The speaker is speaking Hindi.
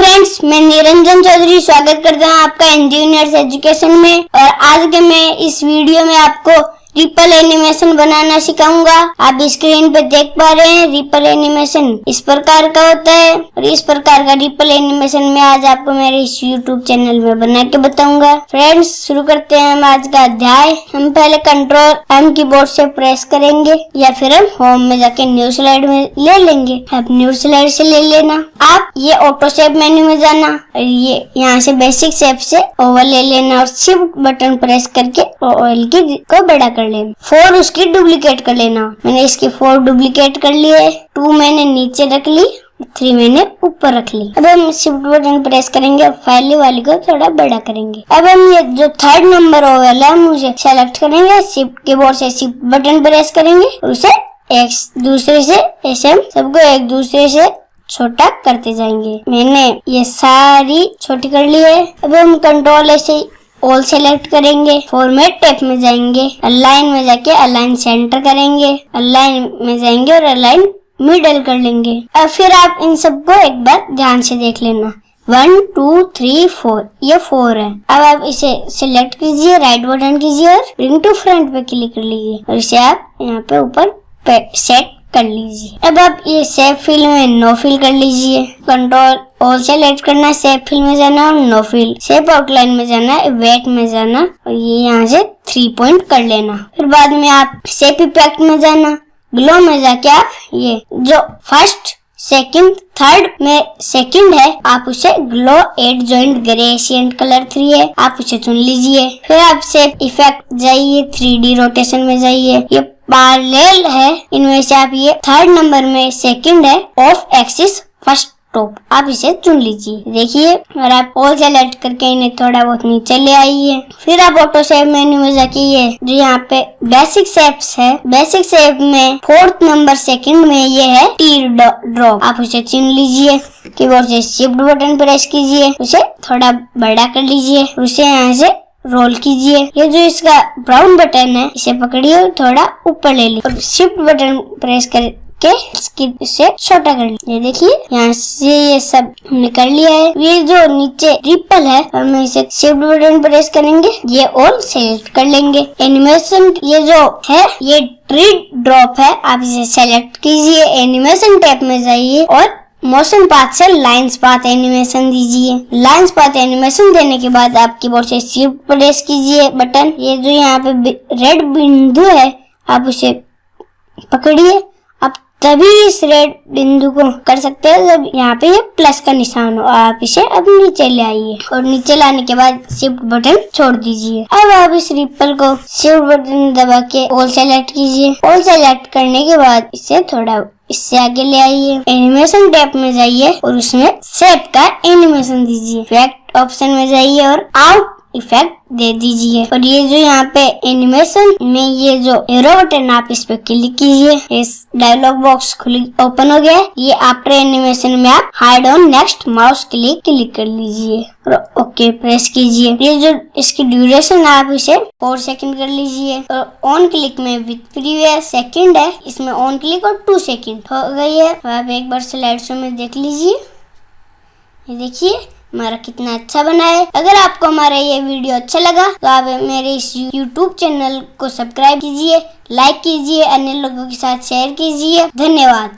फ्रेंड्स, मैं निरंजन चौधरी स्वागत करता हूँ आपका इंजीनियर्स एजुकेशन में। और आज के मैं इस वीडियो में आपको रिपल एनिमेशन बनाना सिखाऊंगा। आप स्क्रीन पे देख पा रहे हैं रिपल एनिमेशन इस प्रकार का होता है और इस प्रकार का रिपल एनिमेशन मैं आज आपको मेरे इस YouTube चैनल में बना के बताऊंगा। फ्रेंड्स, शुरू करते हैं हम आज का अध्याय। हम पहले कंट्रोल M कीबोर्ड से प्रेस करेंगे या फिर हम होम में जाके न्यू स्लाइड में ले लेंगे। आप न्यू स्लाइड से ले लेना। आप ये ऑटो शेप मेन्यू में जाना और ये यहाँ से बेसिक शेप से ओवल ले लेना और शिफ्ट बटन प्रेस करके ओवल की को बड़ा कर लेना। 4 उसकी डुप्लीकेट कर लेना। मैंने इसकी 4 डुप्लीकेट कर लिए। 2 मैंने नीचे रख ली, 3 मैंने ऊपर रख ली। अब हम शिफ्ट बटन प्रेस करेंगे और फाइल वाली को थोड़ा बड़ा करेंगे। अब हम ये जो 3rd नंबर ओवल है मुझे सेलेक्ट करेंगे। शिफ्ट कीबोर्ड से शिफ्ट बटन प्रेस करेंगे और उसे एक दूसरे से ऐसे हम सबको एक दूसरे से छोटा करते जाएंगे। मैंने ये सारी छोटी कर ली है। अब हम कंट्रोल ऐसे ऑल सेलेक्ट करेंगे, फॉर्मेट टैब में जाएंगे, अलाइन में जाके अलाइन सेंटर करेंगे, अलाइन में जाएंगे और अलाइन मिडल कर लेंगे। अब फिर आप इन सबको एक बार ध्यान से देख लेना। 1 2 3 4 ये 4 है। अब आप इसे सिलेक्ट कीजिए, राइट बटन कीजिए और ब्रिंग टू फ्रंट पे क्लिक कर लीजिए और इसे आप यहाँ पे ऊपर सेट कर लीजिए। अब आप ये शेप फिल में नो फिल कर लीजिए। कंट्रोल ऑल सेलेक्ट करना, शेप फिल में जाना और नो फिल, शेप आउटलाइन में जाना, वेट में जाना और ये यहाँ से 3 पॉइंट कर लेना। फिर बाद में आप शेप इफेक्ट में जाना, ग्लो में जाके आप ये जो फर्स्ट सेकंड थर्ड में सेकंड है आप उसे glow add joint gradient colour 3 है, आप उसे चुन लीजिए। फिर आप शेप इफेक्ट जाइए, 3D रोटेशन में जाइए। ये पैरेलल है, इनमें से आप ये 3rd नंबर में सेकंड है ऑफ एक्सिस फर्स्ट टॉप, आप इसे चुन लीजिए। देखिए और आप ऑल सेलेक्ट करके इन्हें थोड़ा बहुत नीचे ले आइए। फिर आप ऑटो शेप मेन्यू में जाके ये जो यहाँ पे बेसिक शेप्स है, बेसिक शेप में 4th नंबर सेकंड में ये है टी ड्रॉप, आप उसे चुन लीजिए। कीबोर्ड से शिफ्ट बटन प्रेस कीजिए, उसे थोड़ा बड़ा कर लीजिए, उसे यहाँ से रोल कीजिए। ये जो इसका ब्राउन बटन है इसे पकड़िए और थोड़ा ऊपर ले लीजिए और शिफ्ट बटन प्रेस करके इसे छोटा कर लीजिए। देखिए यहाँ से ये सब निकल लिया है। ये जो नीचे रिपल है हम इसे शिफ्ट बटन प्रेस करेंगे, ये ऑल सेलेक्ट कर लेंगे। एनिमेशन ये जो है ये ट्री ड्रॉप है, आप इसे सेलेक्ट कीजिए। एनिमेशन टैब में जाइए और मोशन पाथ से लाइंस पाथ एनिमेशन दीजिए। लाइंस पाथ एनिमेशन देने के बाद आप कीबोर्ड से शिफ्ट प्रेस कीजिए बटन। ये जो यहाँ पे रेड बिंदु है आप उसे पकड़िए। आप तभी इस रेड बिंदु को कर सकते हैं जब यहाँ पे ये प्लस का निशान हो। आप इसे अब नीचे ले आइए और नीचे लाने के बाद शिफ्ट बटन छोड़ दीजिए। अब आप इस रिपल को शिफ्ट बटन दबा के ऑल सेलेक्ट कीजिए। ऑल सेलेक्ट करने के बाद इसे थोड़ा इससे आगे ले आइए। एनिमेशन टैब में जाइए और उसमें शेप का एनिमेशन दीजिए। इफेक्ट ऑप्शन में जाइए और आउट इफेक्ट दे दीजिए। और ये जो यहाँ पे एनिमेशन में ये जो एरो बटन आप इस पे क्लिक कीजिए। इस डायलॉग बॉक्स ओपन हो गया। ये आफ्टर एनिमेशन में आप hide on next mouse click कर लीजिए और ओके प्रेस कीजिए। ये जो इसकी ड्यूरेशन आप इसे 4 सेकंड कर लीजिए और ऑन क्लिक में विद प्रीवियस सेकंड है, इसमें ऑन क्लिक और 2 सेकंड हो गई है। आप एक बार स्लाइड शो में देख लीजिए। ये देखिए हमारा कितना अच्छा बना है। अगर आपको हमारा ये वीडियो अच्छा लगा तो आप मेरे इस YouTube चैनल को सब्सक्राइब कीजिए, लाइक कीजिए, अन्य लोगों के साथ शेयर कीजिए। धन्यवाद।